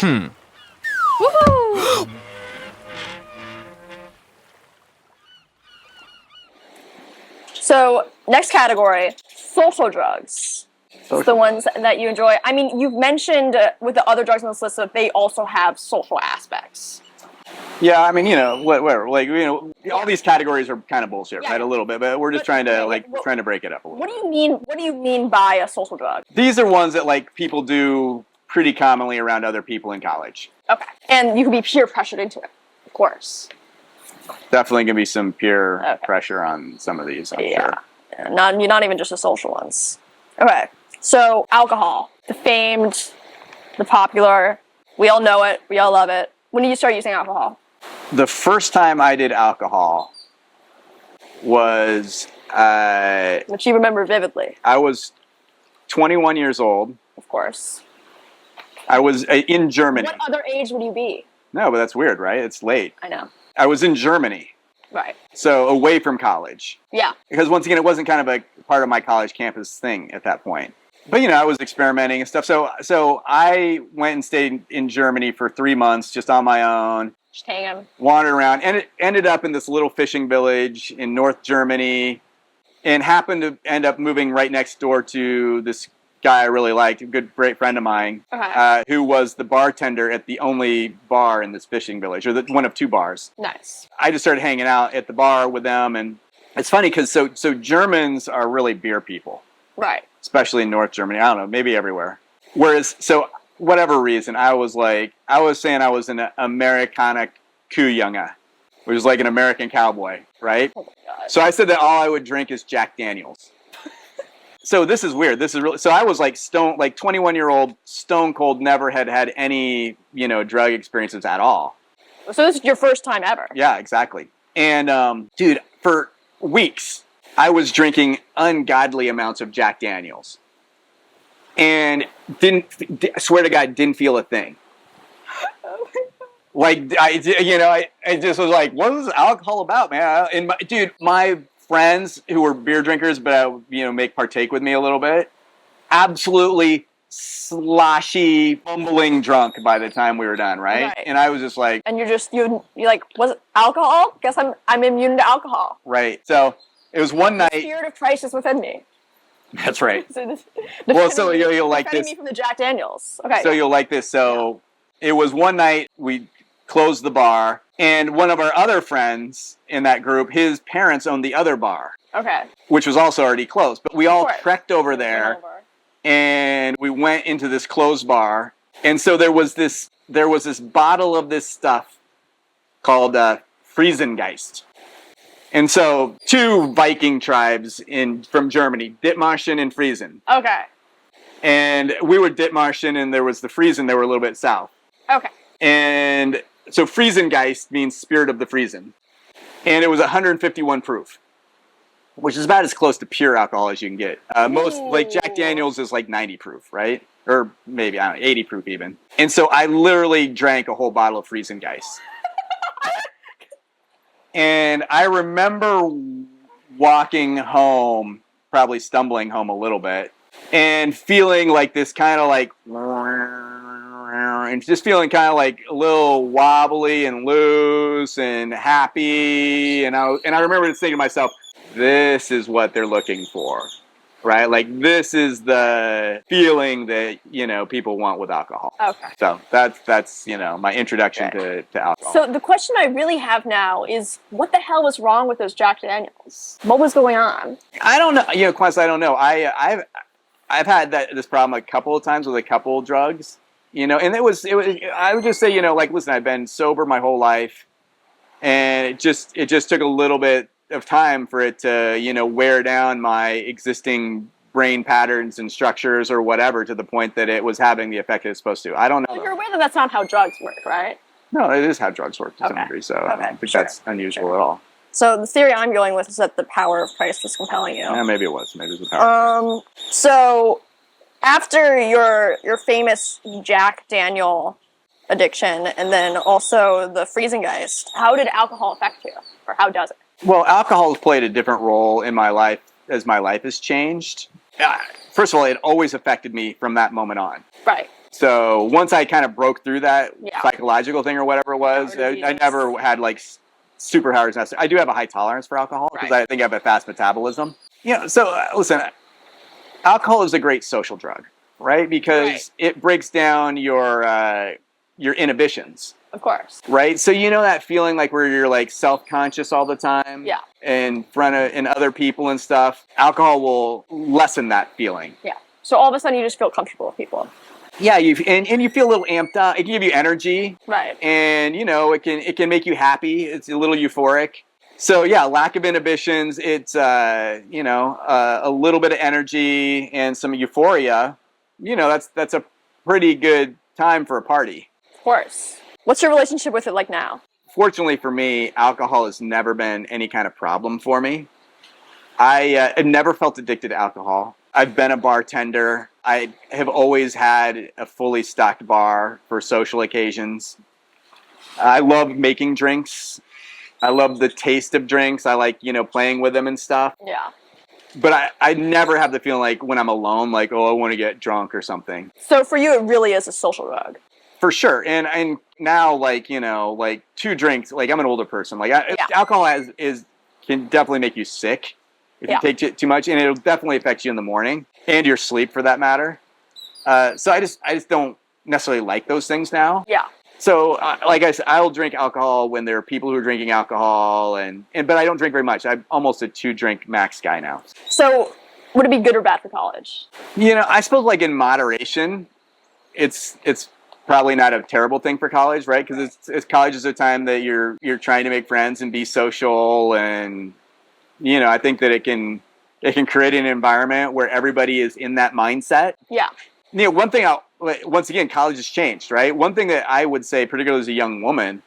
Woohoo! So, next category, social drugs. It's the ones that you enjoy. I mean, you've mentioned with the other drugs on this list that they also have social aspects. Yeah, I mean, whatever. Like, all these categories are kind of bullshit, right? A little bit, but we're just trying to break it up a little. What do you mean by a social drug? These are ones that like people do pretty commonly around other people in college. Okay, and you can be peer pressured into it, of course. Definitely gonna be some peer pressure on some of these, I'm sure. Yeah, not even just the social ones. Okay, so alcohol, the famed, the popular. We all know it. We all love it. When did you start using alcohol? The first time I did alcohol was... which you remember vividly. I was 21 years old. Of course. I was in Germany. What other age would you be? No, but that's weird, right? It's late. I know. I was in Germany. Right. So away from college. Yeah. Because once again, it wasn't kind of a part of my college campus thing at that point. But, I was experimenting and stuff. So I went and stayed in Germany for 3 months just on my own. Just hanging. Wandered around. And it ended up in this little fishing village in North Germany. And happened to end up moving right next door to this guy I really liked, a great friend of mine, who was the bartender at the only bar in this fishing village, or one of 2 bars. Nice. I just started hanging out at the bar with them. And it's funny because so Germans are really beer people. Right. Especially in North Germany. I don't know, maybe everywhere. Whereas, so whatever reason, I was saying I was an Amerikaner Kuhjunge, which is like an American cowboy, right? Oh my God. So I said that all I would drink is Jack Daniels. So this is weird. This is really, so I was like 21-year-old stone cold, never had any, drug experiences at all. So this is your first time ever? Yeah, exactly. And, dude, for weeks, I was drinking ungodly amounts of Jack Daniels. And I swear to God, didn't feel a thing. Oh my God. Like, I just was like, what is alcohol about, man? And my friends who were beer drinkers, but make partake with me a little bit, absolutely sloshy, bumbling drunk by the time we were done, right? And I was just like, and you're like, was it alcohol? Guess I'm immune to alcohol. Right. So it was one night. The spirit of Christ is within me. That's right. So you'll like this. Me from the Jack Daniels. Okay. So you'll like this. So it was one night we closed the bar, and one of our other friends in that group, his parents owned the other bar. Okay. Which was also already closed. But we all trekked over there, and we went into this closed bar. And so there was this bottle of this stuff called Friesengeist. And so 2 Viking tribes from Germany, Dithmarschen and Friesen. Okay. And we were Dithmarschen, and there was the Friesen that were a little bit south. Okay. And so Friesengeist means spirit of the Friesen. And it was 151 proof, which is about as close to pure alcohol as you can get. Most, like Jack Daniels is like 90 proof, right? Or maybe, I don't know, 80 proof even. And so I literally drank a whole bottle of Friesengeist. And I remember walking home, probably stumbling home a little bit, and feeling like this kind of like, and just feeling kind of like a little wobbly and loose and happy. And I remember just thinking to myself, this is what they're looking for, right? Like, this is the feeling that, people want with alcohol. Okay. So that's my introduction to alcohol. So the question I really have now is, what the hell was wrong with those Jack Daniels? What was going on? I don't know. Quest, I don't know. I've had this problem a couple of times with a couple of drugs, and it was, I would just say, listen, I've been sober my whole life, and it just took a little bit of time for it to, wear down my existing brain patterns and structures or whatever to the point that it was having the effect it's supposed to. I don't know. Well, you're aware that that's not how drugs work, right? No, it is how drugs work to some degree, so I don't think that's unusual at all. So the theory I'm going with is that the power of Christ was compelling you. Yeah, maybe it was. Maybe it was the power of Christ. So after your famous Jack Daniel addiction and then also the Friesengeist, how did alcohol affect you? Or how does it? Well, alcohol has played a different role in my life as my life has changed. First of all, it always affected me from that moment on. Right. So once I kind of broke through that Yeah. psychological thing or whatever it was, I never had like super hard. I do have a high tolerance for alcohol because I think I have a fast metabolism. So listen, alcohol is a great social drug, right? Because it breaks down your inhibitions. Of course. Right? So that feeling like where you're like self-conscious all the time in front of in other people and stuff. Alcohol will lessen that feeling. Yeah. So all of a sudden you just feel comfortable with people. Yeah, and you feel a little amped up. It can give you energy. Right. And it can make you happy. It's a little euphoric. So yeah, lack of inhibitions, it's a little bit of energy and some euphoria. That's a pretty good time for a party. Of course. What's your relationship with it like now? Fortunately for me, alcohol has never been any kind of problem for me. I never felt addicted to alcohol. I've been a bartender. I have always had a fully stocked bar for social occasions. I love making drinks. I love the taste of drinks. I like, playing with them and stuff. Yeah. But I never have the feeling like when I'm alone, like, oh, I want to get drunk or something. So for you, it really is a social drug. For sure. And now, like 2 drinks, like I'm an older person. Like alcohol can definitely make you sick if you take too much. And it'll definitely affect you in the morning and your sleep for that matter. So I just don't necessarily like those things now. Yeah. So like I said, I'll drink alcohol when there are people who are drinking alcohol, but I don't drink very much. I'm almost a 2-drink max guy now. So would it be good or bad for college? I suppose like in moderation, it's probably not a terrible thing for college, right? Because college is a time that you're trying to make friends and be social, and I think that it can create an environment where everybody is in that mindset. Yeah. One thing once again, college has changed, right? One thing that I would say, particularly as a young woman,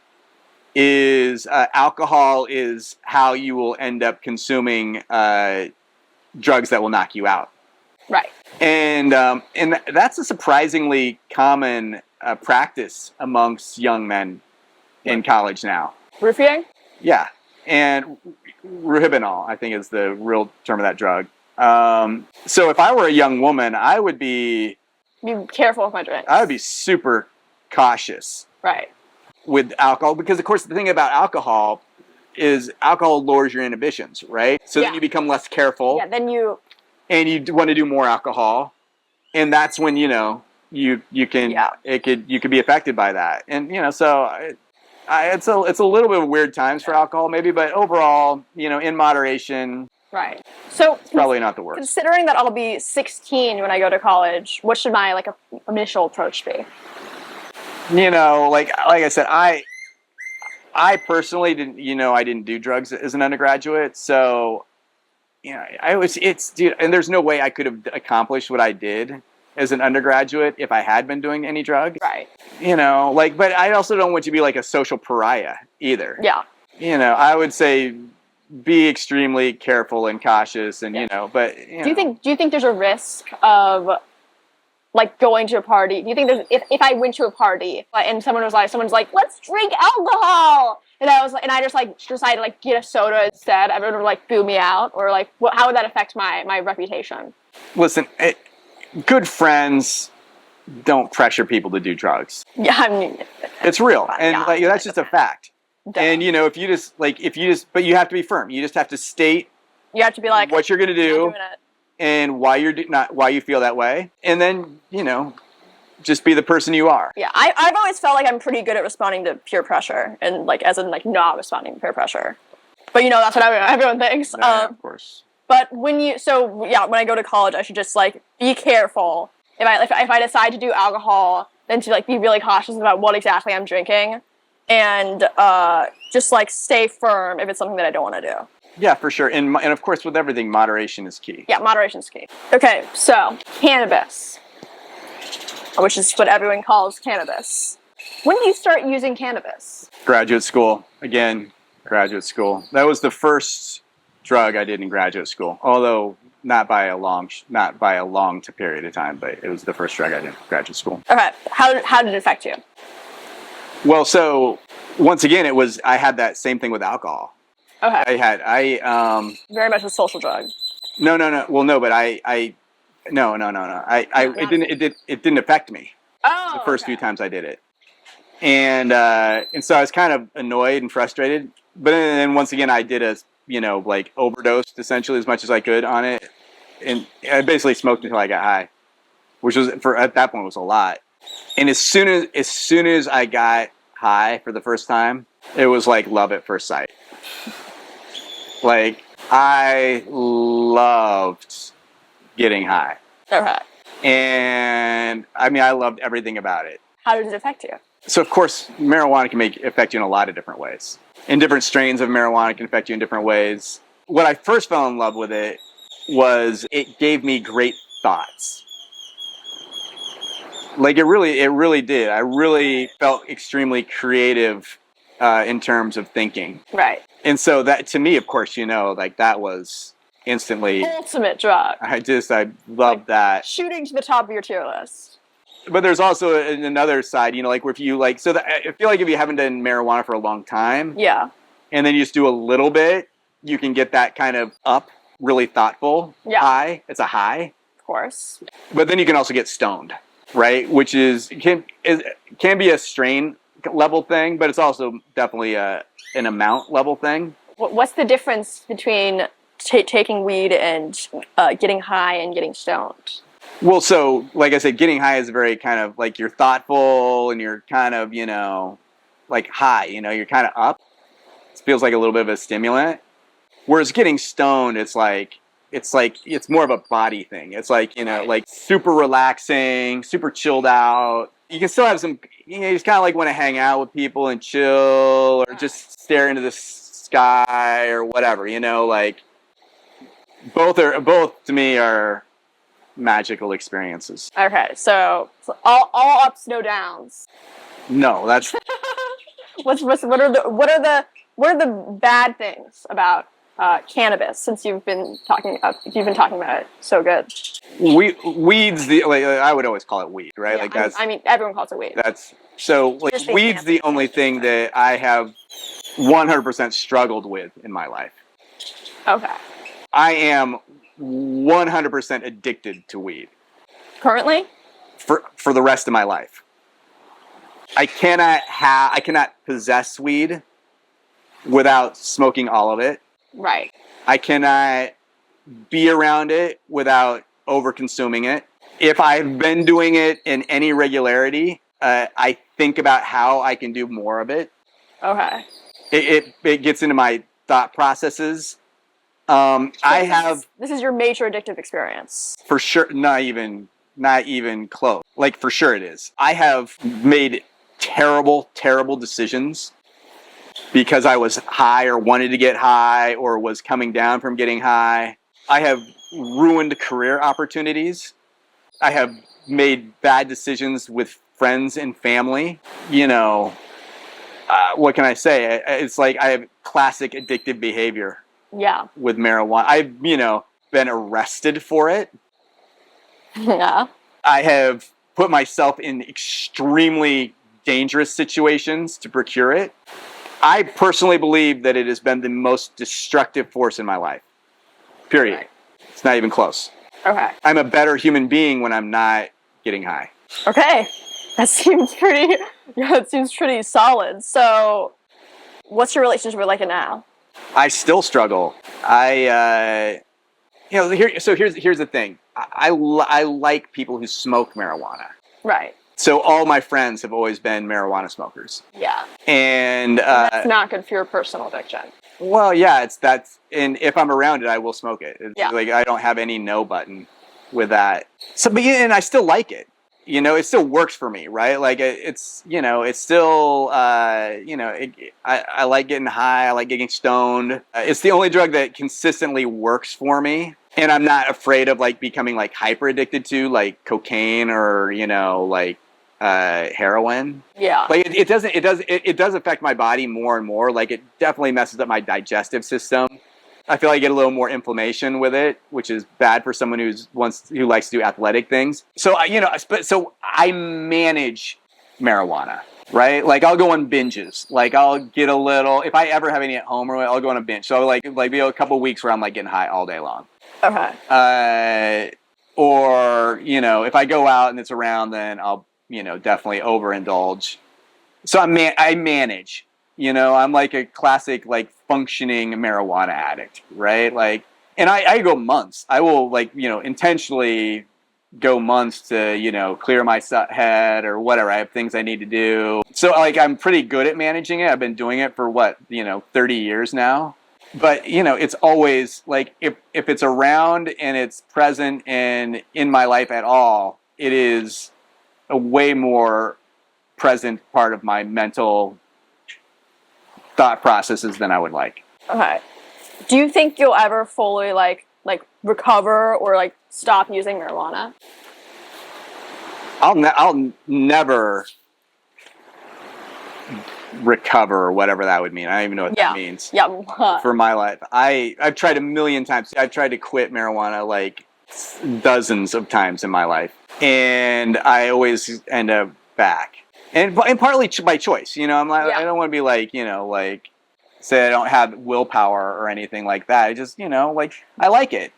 is alcohol is how you will end up consuming drugs that will knock you out. Right. And that's a surprisingly common practice amongst young men in college now. Roofing? Yeah. And Rohypnol, I think, is the real term of that drug. So if I were a young woman, I would be careful with my drinks. I would be super cautious. Right. With alcohol, because of course the thing about alcohol is alcohol lowers your inhibitions, right? So then you become less careful. Yeah, then you want to do more alcohol, and that's when you can you could be affected by that, and so it's a little bit of weird times for alcohol maybe, but overall in moderation. Right. So it's probably not the worst. Considering that I'll be 16 when I go to college, what should my initial approach be? Like I said, I personally didn't I didn't do drugs as an undergraduate, so dude, and there's no way I could have accomplished what I did as an undergraduate if I had been doing any drugs. Right. But I also don't want you to be like a social pariah either. Yeah. I would say be extremely careful and cautious, and but do you think there's a risk of going to a party? Do you think there's if I went to a party and someone's like let's drink alcohol, and I just decided to get a soda instead, everyone would boo me out, or how would that affect my reputation? Listen, good friends don't pressure people to do drugs. Yeah, I mean it's real, and that's just a fact. Definitely. And but you have to be firm. You just have to state. You have to be what you're going to do, and why why you feel that way, and then just be the person you are. Yeah, I've always felt like I'm pretty good at responding to peer pressure, and not responding to peer pressure. But that's what everyone thinks. Yeah, of course. But when I go to college, I should just be careful. If I decide to do alcohol, then to be really cautious about what exactly I'm drinking. And just stay firm if it's something that I don't want to do. Yeah, for sure. And of course, with everything, moderation is key. Yeah, moderation is key. Okay, so cannabis, which is what everyone calls cannabis. When did you start using cannabis? Graduate school. Again, graduate school. That was the first drug I did in graduate school. Although not by a long period of time, but it was the first drug I did in graduate school. Okay, how did it affect you? Well, so once again, I had that same thing with alcohol. Okay. Very much a social drug. No. Well, no, but no. It didn't affect me. Oh, the first few times I did it. And so I was kind of annoyed and frustrated. But then once again, I did a, like overdosed essentially as much as I could on it. And I basically smoked until I got high, which was at that point was a lot. And as soon as I got high for the first time, it was like love at first sight. Like I loved getting high. Okay. And I mean, I loved everything about it. How did it affect you? So of course, marijuana can affect you in a lot of different ways. And different strains of marijuana can affect you in different ways. When I first fell in love with it was it gave me great thoughts. Like it really did. I really felt extremely creative in terms of thinking. Right. And so that, to me, of course, like that was instantly ultimate drug. I love that. Shooting to the top of your tier list. But there's also another side, like where if you I feel like if you haven't done marijuana for a long time, yeah, and then you just do a little bit, you can get that kind of really thoughtful high. It's a high, of course. But then you can also get stoned, right? Which can be a strain level thing, but it's also definitely an amount level thing. What's the difference between taking weed and getting high and getting stoned? Well, so like I said, getting high is very kind of like you're thoughtful and you're kind of, like high, you're kind of up. It feels like a little bit of a stimulant. Whereas getting stoned, it's more of a body thing. It's like, like super relaxing, super chilled out. You can still have some, you just kind of like want to hang out with people and chill or just stare into the sky or whatever, like both to me are magical experiences. Okay, so all ups, no downs. No, that's what are the bad things about cannabis? Since you've been talking about it so good. Weed's I would always call it weed, right? Yeah, like that's. I mean, everyone calls it weed. That's so like weed's the only thing that I have 100% struggled with in my life. Okay. I am 100% addicted to weed. Currently? For the rest of my life. I cannot possess weed without smoking all of it. Right. I cannot be around it without over consuming it. If I've been doing it in any regularity, I think about how I can do more of it. Okay. It gets into my thought processes. This is your major addictive experience. For sure, not even close. Like for sure it is. I have made terrible decisions because I was high or wanted to get high or was coming down from getting high. I have ruined career opportunities. I have made bad decisions with friends and family. What can I say? It's like I have classic addictive behavior. Yeah. With marijuana. I've, been arrested for it. Yeah. I have put myself in extremely dangerous situations to procure it. I personally believe that it has been the most destructive force in my life. Period. Right. It's not even close. Okay. I'm a better human being when I'm not getting high. Okay. That seems pretty solid. So, what's your relationship with it now? I still struggle. Here's the thing. I like people who smoke marijuana. Right. So all my friends have always been marijuana smokers. Yeah. And that's not good for your personal addiction. Well, yeah, and if I'm around it, I will smoke it. It's like I don't have any no button with that. So, and I still like it. It still works for me, right? Like it's still, I like getting high. I like getting stoned. It's the only drug that consistently works for me. And I'm not afraid of becoming hyper addicted to cocaine or, heroin. Yeah. It does affect my body more and more. It definitely messes up my digestive system. I feel like I get a little more inflammation with it, which is bad for someone who likes to do athletic things. So I manage marijuana, right? I'll go on binges. I'll get a little, if I ever have any at home, or I'll go on a binge. So be a couple of weeks where I'm getting high all day long. Okay. Or if I go out and it's around, then I'll definitely overindulge. So I manage. I'm like a classic like functioning marijuana addict, right? Like, and I go months. I will like intentionally go months to clear my head or whatever. I have things I need to do. So like I'm pretty good at managing it. I've been doing it for 30 years now. But it's always like if it's around and it's present and in my life at all, it is a way more present part of my mental thought processes than I would like. Okay. Do you think you'll ever fully like recover or like stop using marijuana? I'll never recover or whatever that would mean. I don't even know what that means. Yeah. For my life. I've tried a million times. I've tried to quit marijuana like dozens of times in my life. And I always end up back. And partly by choice. I'm like, I don't want to be like, like say I don't have willpower or anything like that. I just, like I like it.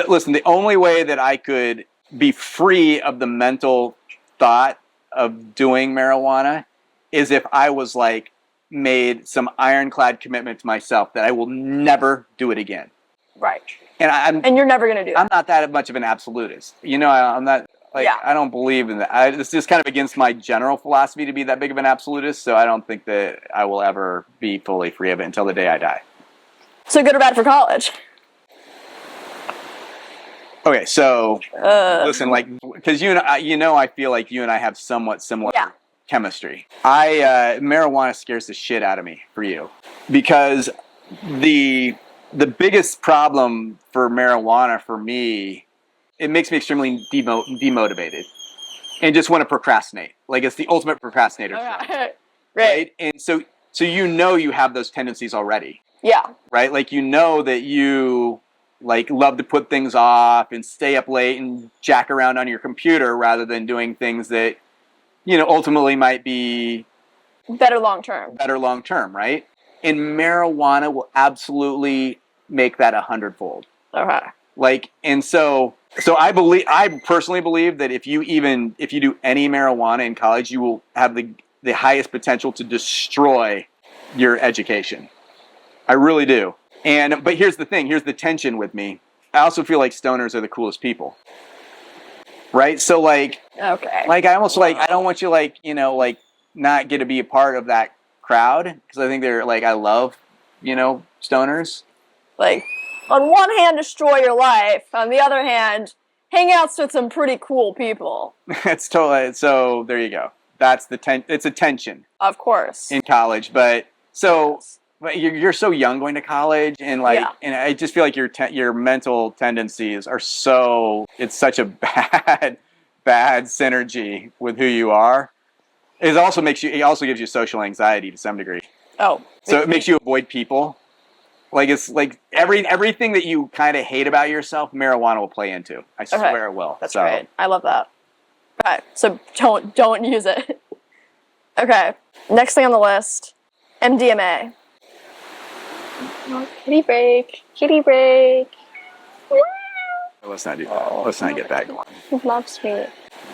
Listen, the only way that I could be free of the mental thought of doing marijuana is if I was like made some ironclad commitment to myself that I will never do it again. Right. And you're never going to do it. I'm not that much of an absolutist. I'm not like I don't believe in that. It's just kind of against my general philosophy to be that big of an absolutist. So I don't think that I will ever be fully free of it until the day I die. So good or bad for college? Okay, so listen, like because I feel like you and I have somewhat similar chemistry. Marijuana scares the shit out of me for you because the biggest problem for marijuana for me, it makes me extremely demotivated and just want to procrastinate. Like it's the ultimate procrastinator. Okay. Right? And so you have those tendencies already. Yeah. Right? Like that you like love to put things off and stay up late and jack around on your computer rather than doing things that ultimately might be better long term, right? And marijuana will absolutely make that 100-fold. Okay. Like, and so I personally believe that if you do any marijuana in college, you will have the highest potential to destroy your education. I really do. But here's the thing. Here's the tension with me. I also feel like stoners are the coolest people. Right? So like, okay. Like I almost like, I don't want you like, like not get to be a part of that crowd. Cause I think they're like, I love, stoners. Like on one hand, destroy your life. On the other hand, hang out with some pretty cool people. It's totally, so there you go. That's it's a tension. Of course. In college. But so, but you're so young going to college and like, and I just feel like your mental tendencies are it's such a bad synergy with who you are. It also gives you social anxiety to some degree. Oh. So it makes you avoid people. Like it's like everything that you kind of hate about yourself, marijuana will play into. I swear it will. That's right. I love that. Okay. So don't use it. Okay. Next thing on the list, MDMA. Oh, kitty break. Let's not do that. Let's not get that going. He loves me.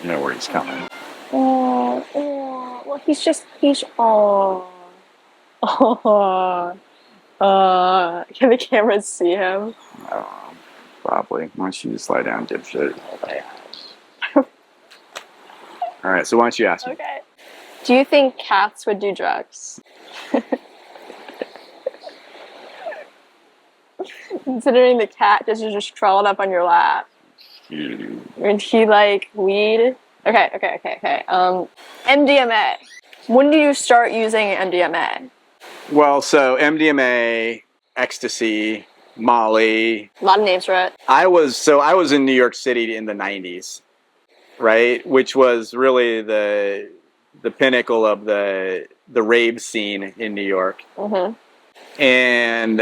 You know where he's coming. Oh. Well, can the cameras see him? Probably. Why don't you just lie down, dipshit? Okay. All right, so why don't you ask me? Okay. Do you think cats would do drugs? Considering the cat just crawled up on your lap. And he like weed? Okay. MDMA. When do you start using MDMA? Well, so MDMA, ecstasy, Molly. A lot of names for it. I was in New York City in the 90s, right? Which was really the pinnacle of the rave scene in New York. Mm-hmm. And,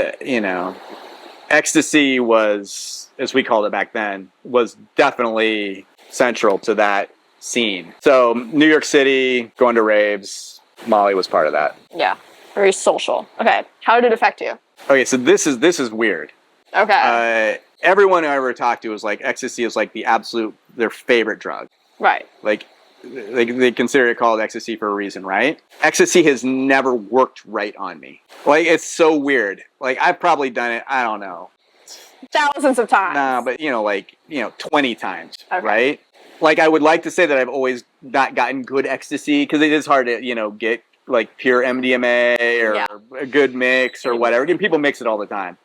ecstasy was, as we called it back then, was definitely central to that scene. So New York City, going to raves, Molly was part of that. Yeah, very social. Okay, how did it affect you? Okay, so this is weird. Okay. Everyone I ever talked to was like, ecstasy is like their favorite drug. Right. Like they consider it called ecstasy for a reason, right? Ecstasy has never worked right on me. Like, it's so weird. Like, I've probably done it, I don't know. Thousands of times. Nah, but 20 times, Okay. right? Like, I would like to say that I've always not gotten good ecstasy, because it is hard to, get like pure MDMA or a good mix or whatever. And people mix it all the time.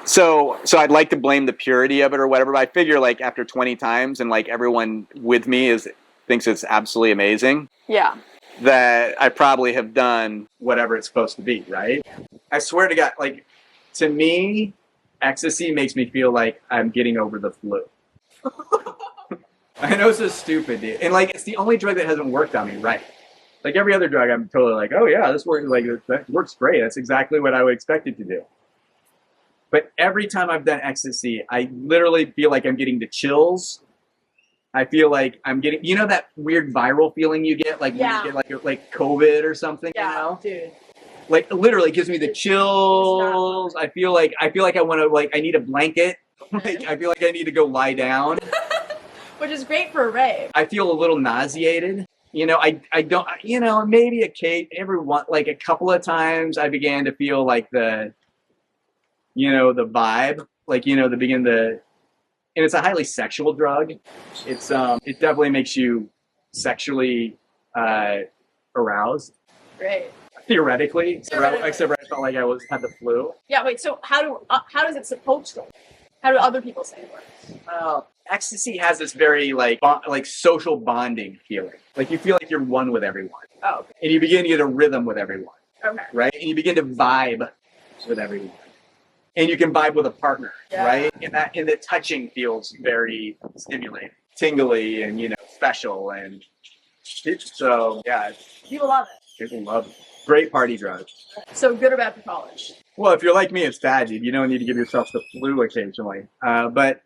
So I'd like to blame the purity of it or whatever, but I figure like after 20 times and like everyone with me thinks it's absolutely amazing. Yeah. That I probably have done whatever it's supposed to be, right? I swear to God, like, to me, ecstasy makes me feel like I'm getting over the flu. I know it's so stupid, dude. And like, it's the only drug that hasn't worked on me, right? Like every other drug, I'm totally like, oh yeah, this works. Like, that works great. That's exactly what I would expect it to do. But every time I've done ecstasy, I literally feel like I'm getting the chills. I feel like I'm getting, that weird viral feeling you get, like when you get like COVID or something. Yeah, dude. Like, literally gives me the chills. I feel like I want to, I need a blanket. Like, I feel like I need to go lie down. Which is great for a rave. I feel a little nauseated. I don't, maybe a couple of times I began to feel like the vibe, and it's a highly sexual drug. It's, it definitely makes you sexually, aroused. Great. Theoretically, except I felt like I had the flu. Yeah, wait, so how does it supposed to work? How do other people say it works? Ecstasy has this very social bonding feeling. Like, you feel like you're one with everyone. Oh, okay. And you begin to get a rhythm with everyone. Okay. Right? And you begin to vibe with everyone. And you can vibe with a partner, right? And the touching feels very stimulating, tingly, and special, and so People love it. people love it. Great party drug. So good or bad for college? Well, if you're like me, it's bad, dude. You don't need to give yourself the flu occasionally. But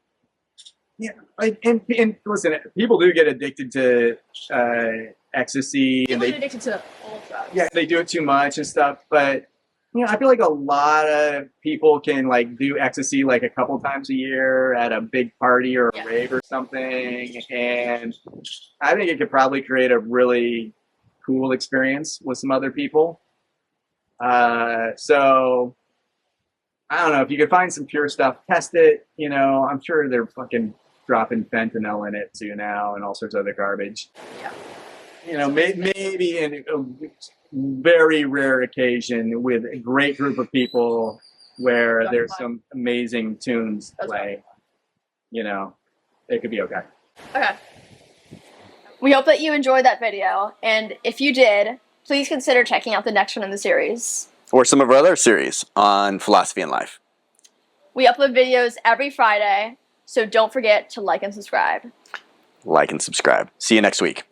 and listen, people do get addicted to ecstasy, People and they get addicted to all drugs. Yeah, they do it too much and stuff. But I feel like a lot of people can do ecstasy a couple times a year at a big party or a rave or something, and I think it could probably create a really cool experience with some other people. So I don't know, if you could find some pure stuff, test it. I'm sure they're fucking dropping fentanyl in it too now and all sorts of other garbage. Yeah. Maybe in a very rare occasion with a great group of people where there's some amazing tunes play, it could be okay. Okay. We hope that you enjoyed that video, and if you did, please consider checking out the next one in the series. Or some of our other series on philosophy and life. We upload videos every Friday, so don't forget to like and subscribe. Like and subscribe. See you next week.